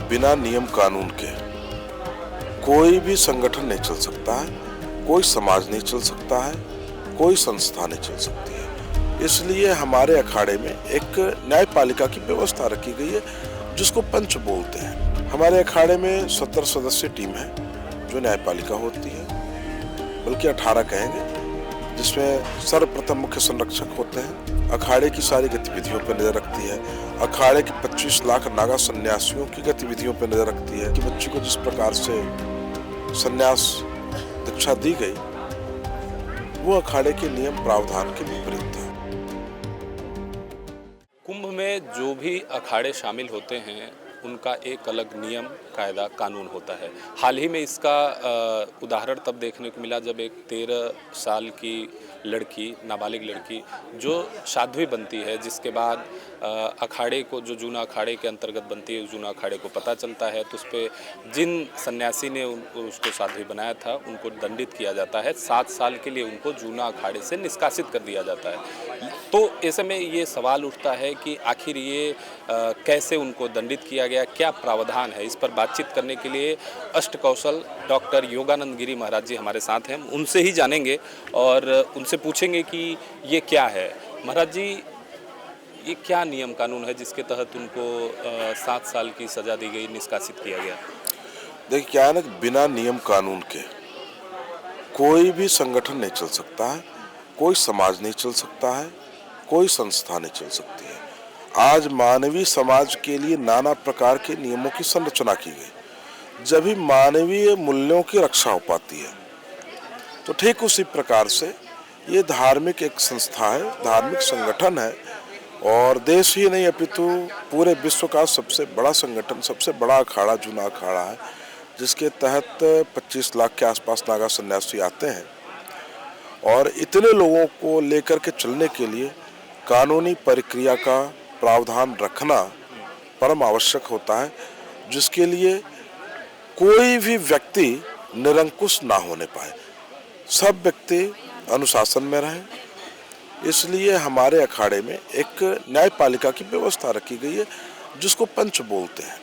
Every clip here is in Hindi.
बिना नियम कानून के कोई भी संगठन नहीं चल सकता है, कोई समाज नहीं चल सकता है, कोई संस्था नहीं चल सकती है। इसलिए हमारे अखाड़े में एक न्यायपालिका की व्यवस्था रखी गई है जिसको पंच बोलते हैं। हमारे अखाड़े में 70 सदस्य टीम है जो न्यायपालिका होती है, बल्कि 18 कहेंगे, जिसमें सर्वप्रथम मुख्य संरक्षक होते हैं। अखाड़े की सारी गतिविधियों पर नजर रखती है। अखाड़े के 25 लाख नागा सन्यासियों की गतिविधियों पर नजर रखती है कि बच्ची को जिस प्रकार से सन्यास दीक्षा दी गई वो अखाड़े के नियम प्रावधान के विपरीत था। कुंभ में जो भी अखाड़े शामिल होते हैं उनका एक अलग नियम कायदा कानून होता है। हाल ही में इसका उदाहरण तब देखने को मिला जब एक 13 साल की लड़की, नाबालिग लड़की जो साध्वी बनती है, जिसके बाद अखाड़े को, जो जूना अखाड़े के अंतर्गत बनती है, जूना अखाड़े को पता चलता है तो उस पर जिन सन्यासी ने उसको साध्वी बनाया था उनको दंडित किया जाता है। 7 साल के लिए उनको जूना अखाड़े से निष्कासित कर दिया जाता है। तो ऐसे में ये सवाल उठता है कि आखिर ये कैसे उनको दंडित किया गया, क्या प्रावधान है। इस पर बातचीत करने के लिए अष्ट कौशल डॉक्टर योगानंद गिरी महाराज जी हमारे साथ हैं। उनसे ही जानेंगे और उनसे पूछेंगे कि ये क्या है। महाराज जी, ये क्या नियम कानून है जिसके तहत उनको 7 साल की सजा दी गई, निष्कासित किया गया? देखिए क्या है ना, बिना नियम कानून के कोई भी संगठन नहीं चल सकता है, कोई समाज नहीं चल सकता है, कोई संस्था नहीं चल सकती है। आज मानवीय समाज के लिए नाना प्रकार के नियमों की संरचना की गई, जब भी मानवीय मूल्यों की रक्षा हो पाती है। तो ठीक उसी प्रकार से ये धार्मिक एक संस्था है, धार्मिक संगठन है, और देश ही नहीं अपितु पूरे विश्व का सबसे बड़ा संगठन, सबसे बड़ा अखाड़ा जूना अखाड़ा है, जिसके तहत 25 लाख के आसपास नागा सन्यासी आते हैं। और इतने लोगों को लेकर के चलने के लिए कानूनी प्रक्रिया का प्रावधान रखना परम आवश्यक होता है, जिसके लिए कोई भी व्यक्ति निरंकुश ना होने पाए, सब व्यक्ति अनुशासन में रहें। इसलिए हमारे अखाड़े में एक न्यायपालिका की व्यवस्था रखी गई है जिसको पंच बोलते हैं।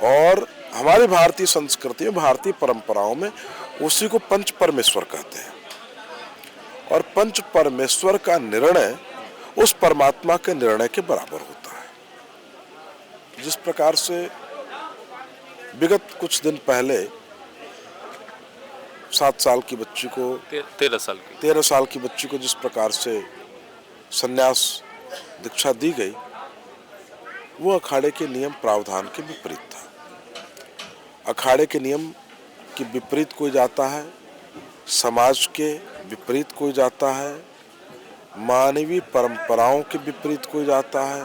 और हमारी भारतीय संस्कृति में, भारतीय परंपराओं में उसी को पंच परमेश्वर कहते हैं। और पंच परमेश्वर का निर्णय उस परमात्मा के निर्णय के बराबर होता है। जिस प्रकार से विगत कुछ दिन पहले 7 साल की बच्ची को, 13 साल की बच्ची को जिस प्रकार से सन्यास दीक्षा दी गई वो अखाड़े के नियम प्रावधान के विपरीत था। अखाड़े के नियम के विपरीत कोई जाता है, समाज के विपरीत कोई जाता है, मानवीय परंपराओं के विपरीत कोई जाता है,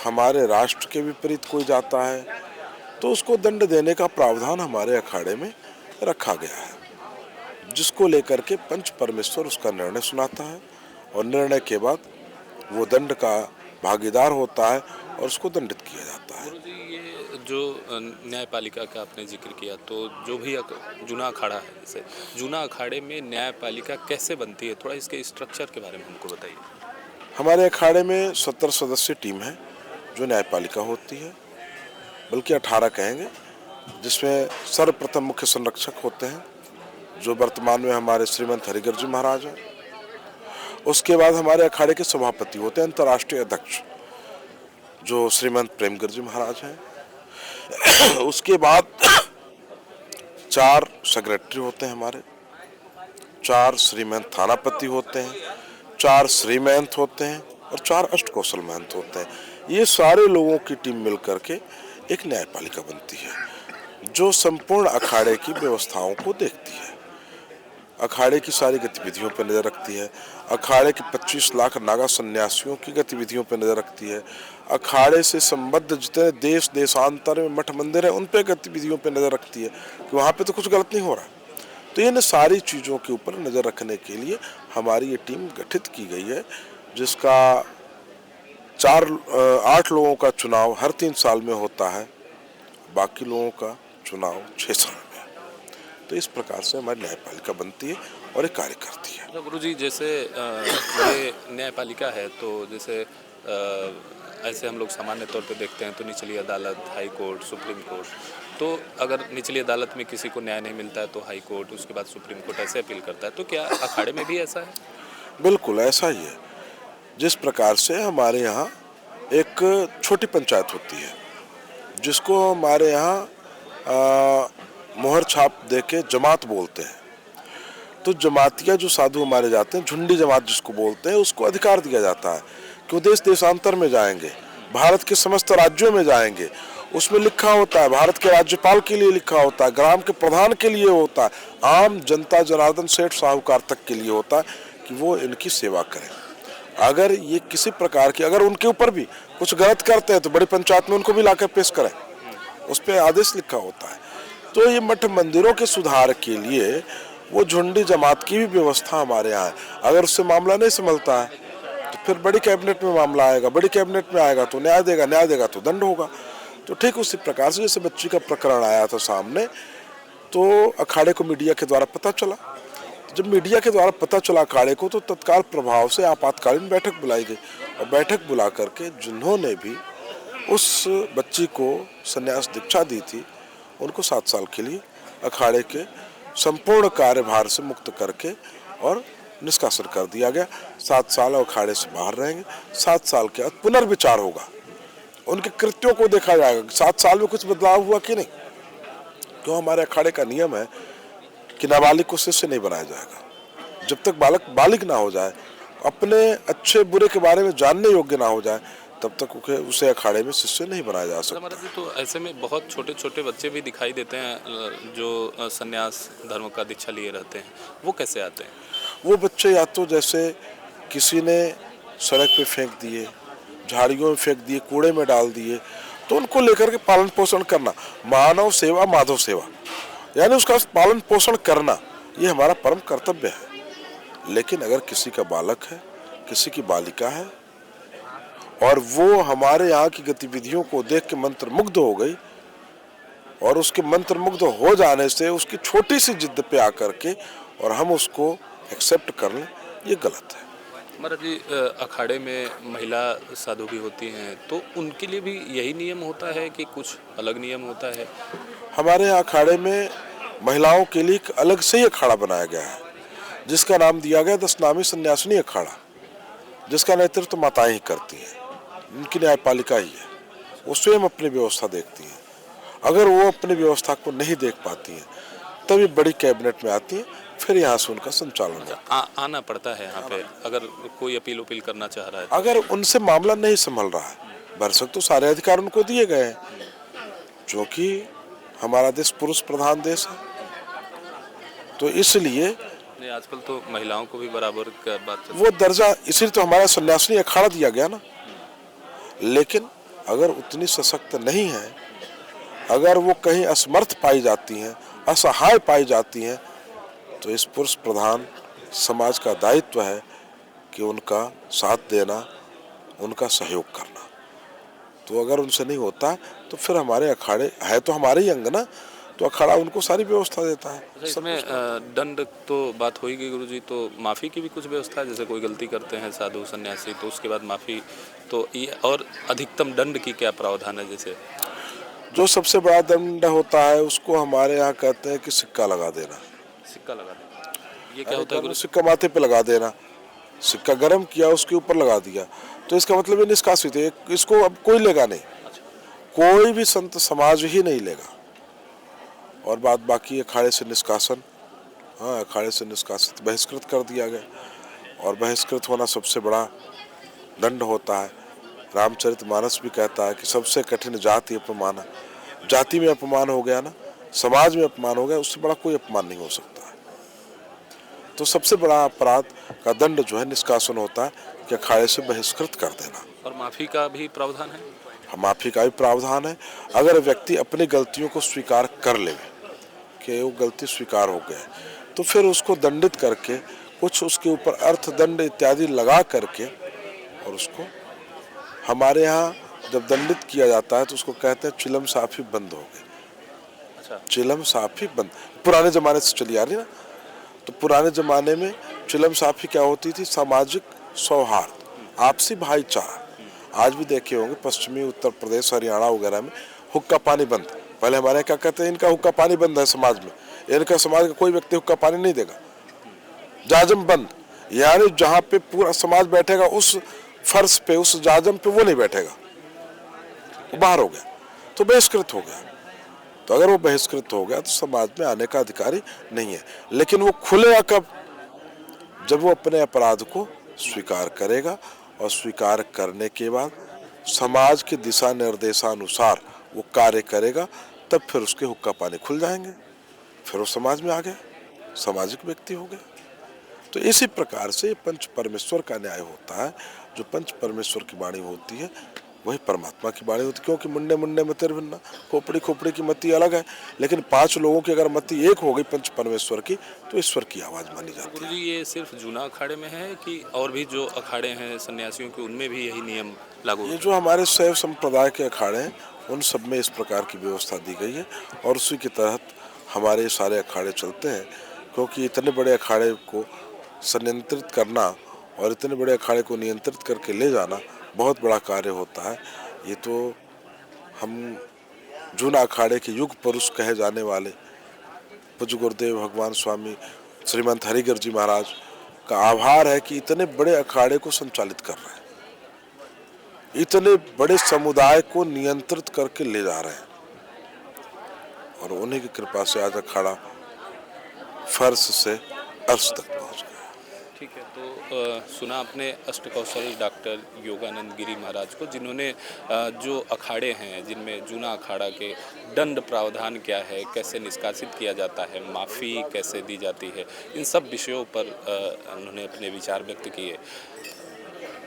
हमारे राष्ट्र के विपरीत कोई जाता है, तो उसको दंड देने का प्रावधान हमारे अखाड़े में रखा गया है, जिसको लेकर के पंच परमेश्वर उसका निर्णय सुनाता है और निर्णय के बाद वो दंड का भागीदार होता है और उसको दंडित किया जाता है। गुरुजी, ये जो न्यायपालिका का आपने जिक्र किया, तो जो भी जूना अखाड़ा है, जैसे जूना अखाड़े में न्यायपालिका कैसे बनती है, थोड़ा इसके स्ट्रक्चर के बारे में हमको बताइए। हमारे अखाड़े में 70 सदस्य टीम है जो न्यायपालिका होती है, बल्कि 18 कहेंगे, जिसमें सर्वप्रथम मुख्य संरक्षक होते हैं जो वर्तमान में हमारे श्रीमंत हरिगर जी महाराज हैं। उसके बाद हमारे अखाड़े के सभापति होते हैं, अंतर्राष्ट्रीय अध्यक्ष, जो श्रीमंत प्रेमगर जी महाराज हैं। उसके बाद 4 सेक्रेटरी होते हैं हमारे, 4 श्रीमंत थानापति होते हैं, 4 श्रीमंत होते हैं और 4 अष्टकौशल महंत होते हैं। ये सारे लोगों की टीम मिलकर के एक न्यायपालिका बनती है जो संपूर्ण अखाड़े की व्यवस्थाओं को देखती है, अखाड़े की सारी गतिविधियों पर नजर रखती है, अखाड़े के 25 लाख नागा सन्यासियों की गतिविधियों पर नजर रखती है, अखाड़े से संबद्ध जितने देश देशांतर में मठ मंदिर है उन पे गतिविधियों पर नजर रखती है कि वहाँ पे तो कुछ गलत नहीं हो रहा। तो इन सारी चीज़ों के ऊपर नजर रखने के लिए हमारी ये टीम गठित की गई है, जिसका 8 लोगों का चुनाव हर 3 साल में होता है, बाकी लोगों का चुनाव 6 साल में। तो इस प्रकार से हमारी न्यायपालिका बनती है और एक कार्य करती है। गुरुजी, जैसे ये न्यायपालिका है, तो जैसे ऐसे हम लोग सामान्य तौर पे देखते हैं तो निचली अदालत, हाई कोर्ट, सुप्रीम कोर्ट। तो अगर निचली अदालत में किसी को न्याय नहीं मिलता है तो हाई कोर्ट, उसके बाद सुप्रीम कोर्ट ऐसे अपील करता है। तो क्या अखाड़े में भी ऐसा है? बिल्कुल ऐसा ही है। जिस प्रकार से हमारे यहाँ एक छोटी पंचायत होती है, जिसको हमारे यहाँ मोहर छाप दे के जमात बोलते हैं, तो जमातिया जो साधु हमारे जाते हैं, झुंडी जमात जिसको बोलते हैं, उसको अधिकार दिया जाता है कि वो देश देशांतर में जाएंगे, भारत के समस्त राज्यों में जाएंगे। उसमें लिखा होता है, भारत के राज्यपाल के लिए लिखा होता है, ग्राम के प्रधान के लिए होता है, आम जनता जनार्दन सेठ साहूकार तक के लिए होता है कि वो इनकी सेवा करें। अगर ये किसी प्रकार की, अगर उनके ऊपर भी कुछ गलत करते हैं तो बड़ी पंचायत में उनको भी लाकर पेश करें, उस पर आदेश लिखा होता है। तो ये मठ मंदिरों के सुधार के लिए वो झुंडी जमात की भी व्यवस्था हमारे यहाँ है। अगर उससे मामला नहीं संभलता है तो फिर बड़ी कैबिनेट में मामला आएगा, बड़ी कैबिनेट में आएगा तो न्याय देगा, न्याय देगा तो दंड होगा। तो ठीक उसी प्रकार से जैसे बच्ची का प्रकरण आया था सामने, तो अखाड़े को मीडिया के द्वारा पता चला। जब मीडिया के द्वारा पता चला अखाड़े को, तो तत्काल प्रभाव से आपातकालीन बैठक बुलाई गई और बैठक बुला करके जिन्होंने भी उस बच्ची को संन्यास दीक्षा दी थी, उनको 7 साल के लिए अखाड़े के संपूर्ण कार्यभार से मुक्त करके और निष्कासन कर दिया गया। 7 साल अखाड़े से बाहर रहेंगे। 7 साल के बाद पुनर्विचार होगा, उनके कृत्यों को देखा जाएगा 7 साल में कुछ बदलाव हुआ कि नहीं। क्यों हमारे अखाड़े का नियम है कि नाबालिग को शिष्य नहीं बनाया जाएगा जब तक बालक बालिग ना हो जाए, अपने अच्छे बुरे के बारे में जानने योग्य ना हो जाए, तब तक उसे अखाड़े में शिष्य नहीं बनाया जा सकता। महाराज जी, तो ऐसे में बहुत छोटे छोटे बच्चे भी दिखाई देते हैं जो संन्यास धर्म का दीक्षा लिए रहते हैं, वो कैसे आते हैं? वो बच्चे या तो जैसे किसी ने सड़क पे फेंक दिए, झाड़ियों में फेंक दिए, कूड़े में डाल दिए, तो उनको लेकर के पालन पोषण करना, मानव सेवा माधव सेवा, यानी उसका पालन पोषण करना, ये हमारा परम कर्तव्य है। लेकिन अगर किसी का बालक है, किसी की बालिका है और वो हमारे यहाँ की गतिविधियों को देख के मंत्रमुग्ध हो गई और उसके मंत्रमुग्ध हो जाने से उसकी छोटी सी जिद पे आकर के और हम उसको एक्सेप्ट कर लें, ये गलत है। महाराज जी, अखाड़े में महिला साधु भी होती हैं, तो उनके लिए भी यही नियम होता है कि कुछ अलग नियम होता है? हमारे यहाँ अखाड़े में महिलाओं के लिए एक अलग से ही अखाड़ा बनाया गया है, जिसका नाम दिया गया 10 नामी सन्यासिनी अखाड़ा, जिसका नेतृत्व माताएं ही करती हैं, उनकी न्यायपालिका ही है, वो स्वयं अपनी व्यवस्था देखती हैं। अगर वो अपनी व्यवस्था को नहीं देख पाती हैं तभी बड़ी कैबिनेट में आती हैं, फिर यहाँ से उनका संचालन होता है। आना पड़ता है यहाँ पे अगर कोई अपील उपिल करना चाह रहा है? अगर उनसे मामला नहीं संभल रहा है, भरसक तो सारे अधिकार उनको दिए गए हैं, क्योंकि हमारा देश पुरुष प्रधान देश है, तो इसलिए नहीं, आजकल तो महिलाओं को भी बराबर का बात चल वो दर्जा, इसीलिए तो हमारा सन्यासिनी अखाड़ा दिया गया ना। लेकिन अगर उतनी सशक्त नहीं है, अगर वो कहीं असमर्थ पाई जाती हैं, असहाय पाई जाती हैं, तो इस पुरुष प्रधान समाज का दायित्व है कि उनका साथ देना, उनका सहयोग करना। तो अगर उनसे नहीं होता तो फिर हमारे अखाड़े है तो हमारे ही अंग ना, तो अखाड़ा उनको सारी व्यवस्था देता है। इसमें दंड तो बात होगी गुरुजी, तो माफ़ी की भी कुछ व्यवस्था है? जैसे कोई गलती करते हैं साधु सन्यासी तो उसके बाद माफ़ी, तो ये और अधिकतम दंड की क्या प्रावधान है? जैसे जो सबसे बड़ा दंड होता है उसको हमारे यहाँ कहते हैं कि सिक्का लगा देना। सिक्का लगा देना, ये क्या होता है गुरु? सिक्का माथे पे लगा देना, सिक्का गर्म किया उसके ऊपर लगा दिया, तो इसका मतलब ये निष्कासित है, इसको अब कोई लेगा नहीं, कोई भी संत समाज ही नहीं लेगा। और बात बाकी अखाड़े से निष्कासन, हाँ अखाड़े से निष्कासित बहिष्कृत कर दिया गया, और बहिष्कृत होना सबसे बड़ा दंड होता है। रामचरितमानस भी कहता है कि सबसे कठिन जाति अपमान, जाति में अपमान हो गया ना, समाज में अपमान हो गया, उससे बड़ा कोई अपमान नहीं हो सकता है। तो सबसे बड़ा अपराध का दंड जो है निष्कासन होता है कि अखाड़े से बहिष्कृत कर देना। और माफ़ी का भी प्रावधान है? माफ़ी का भी प्रावधान है। अगर व्यक्ति अपनी गलतियों को स्वीकार कर ले कि वो गलती स्वीकार हो गया, तो फिर उसको दंडित करके कुछ उसके ऊपर अर्थदंड इत्यादि लगा करके, और उसको हमारे यहाँ जब दंडित किया जाता है तो उसको कहते हैं चिलम साफी बंद हो गई। अच्छा, चिलम साफी बंद पुराने ज़माने से चली आ रही ना। तो पुराने ज़माने में चिलम साफी क्या होती थी? सामाजिक सौहार्द, आपसी भाईचारा। आज भी देखे होंगे पश्चिमी उत्तर प्रदेश हरियाणा वगैरह में हुक्का पानी बंद। पहले हमारे यहाँ क्या कहते हैं, इनका हुक्का पानी बंद है समाज में, इनका समाज का कोई व्यक्ति हुक्का पानी नहीं देगा, जाजम बंद। यानी जहाँ पे पूरा समाज बैठेगा उस फर्श पे, उस जाजम पे वो नहीं बैठेगा, वो बाहर हो गया, तो बहिष्कृत हो गया। तो अगर वो बहिष्कृत हो गया तो समाज में आने का अधिकारी नहीं है। लेकिन वो खुलेगा कब? जब वो अपने अपराध को स्वीकार करेगा, और स्वीकार करने के बाद समाज के दिशा निर्देशानुसार वो कार्य करेगा, तब फिर उसके हुक्का पानी खुल जाएंगे, फिर वो समाज में आ गया, सामाजिक व्यक्ति हो गया। तो इसी प्रकार से पंच परमेश्वर का न्याय होता है। जो पंच परमेश्वर की वाणी होती है वही परमात्मा की वाणी होती है, क्योंकि मुंडे मुंडे मतिर भिन्ना, खोपड़ी खोपड़ी की मति अलग है, लेकिन 5 लोगों की अगर मति एक हो गई पंच परमेश्वर की, तो ईश्वर की आवाज मानी जाती है। गुरु जी, ये सिर्फ जूना अखाड़े में है कि और भी जो अखाड़े हैं सन्यासियों के, उनमें भी यही नियम लागू ये होता जो हमारे शैव संप्रदाय के अखाड़े हैं उन सब में इस प्रकार की व्यवस्था दी गई है, और उसी के तहत हमारे सारे अखाड़े चलते हैं। क्योंकि इतने बड़े अखाड़े को संयंत्रित करना और इतने बड़े अखाड़े को नियंत्रित करके ले जाना बहुत बड़ा कार्य होता है। ये तो हम जूना अखाड़े के युग पुरुष कहे जाने वाले पूज्य गुरुदेव भगवान स्वामी श्रीमंत हरिगर जी महाराज का आभार है कि इतने बड़े अखाड़े को संचालित कर रहे हैं, इतने बड़े समुदाय को नियंत्रित करके ले जा रहे हैं, और उन्हीं की कृपा से आज अखाड़ा फर्श से अर्श तक पहुंच गया। ठीक है। तो सुना आपने अष्टकौशल डॉक्टर योगानंद गिरी महाराज को, जिन्होंने जो अखाड़े हैं जिनमें जूना अखाड़ा के दंड प्रावधान क्या है, कैसे निष्कासित किया जाता है, माफ़ी कैसे दी जाती है, इन सब विषयों पर उन्होंने अपने विचार व्यक्त किए।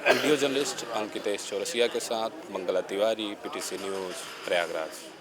वीडियो जर्नलिस्ट अंकितेश चौरसिया के साथ मंगला तिवारी, PTC न्यूज़, प्रयागराज।